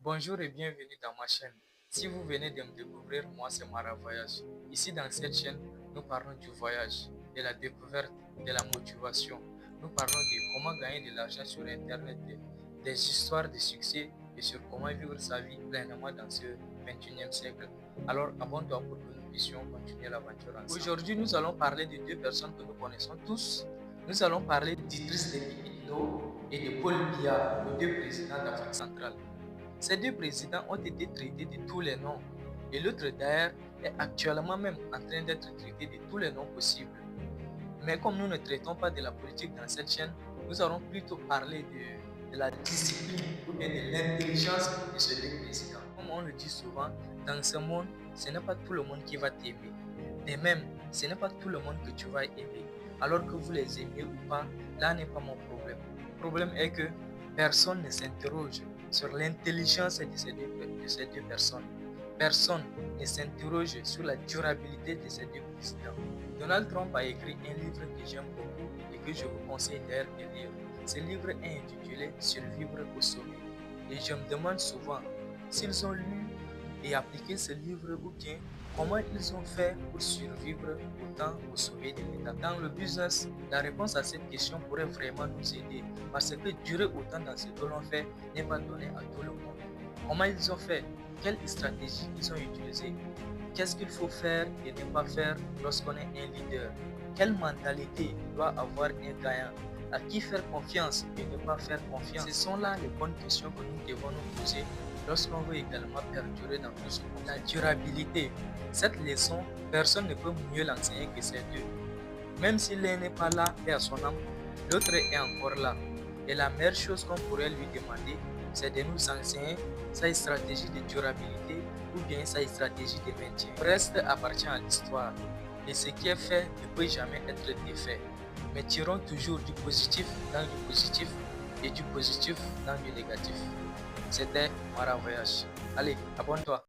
Bonjour et bienvenue dans ma chaîne. Si vous venez de me découvrir, moi c'est Mara Voyage. Ici dans cette chaîne, nous parlons du voyage, de la découverte, de la motivation. Nous parlons de comment gagner de l'argent sur Internet, des histoires de succès et sur comment vivre sa vie pleinement dans ce 21e siècle. Alors abonne-toi pour que nous puissions continuer l'aventure ensemble. Aujourd'hui, nous allons parler de deux personnes que nous connaissons tous. Nous allons parler d'Idriss Déby Itno et de Paul Biya, les deux présidents d'Afrique centrale. Ces deux présidents ont été traités de tous les noms et l'autre d'ailleurs est actuellement même en train d'être traité de tous les noms possibles. Mais comme nous ne traitons pas de la politique dans cette chaîne, nous allons plutôt parler de la discipline ou bien de l'intelligence de ces deux présidents. Comme on le dit souvent, dans ce monde, ce n'est pas tout le monde qui va t'aimer. Et même, ce n'est pas tout le monde que tu vas aimer. Alors que vous les aimez ou pas, là n'est pas mon problème. Le problème est que personne ne s'interroge sur l'intelligence de ces deux personnes. Personne ne s'interroge sur la durabilité de ces deux présidents. Donald Trump a écrit un livre que j'aime beaucoup et que je vous conseille d'ailleurs de lire. Ce livre est intitulé Survivre au sommet. Et je me demande souvent s'ils ont lu et appliqué ce livre ou bien comment ils ont fait pour survivre autant au sommet de l'État. Dans le business, la réponse à cette question pourrait vraiment nous aider parce que durer autant dans ce que l'on fait n'est pas donné à tout le monde. Comment ils ont fait? Quelle stratégie ils ont utilisée? Qu'est-ce qu'il faut faire et ne pas faire lorsqu'on est un leader? Quelle mentalité doit avoir un gagnant? À qui faire confiance et ne pas faire confiance? Ce sont là les bonnes questions que nous devons nous poser lorsqu'on veut également perdurer dans tout ce monde. La durabilité. Cette leçon, personne ne peut mieux l'enseigner que ces deux. Même si l'un n'est pas là et à son âme, l'autre est encore là. Et la meilleure chose qu'on pourrait lui demander, c'est de nous enseigner sa stratégie de durabilité ou bien sa stratégie de maintien. Le reste appartient à l'histoire. Et ce qui est fait ne peut jamais être défait. Mais tirons toujours du positif dans du positif et du positif dans du négatif. C'était Mara Voyage. Allez, abonne-toi.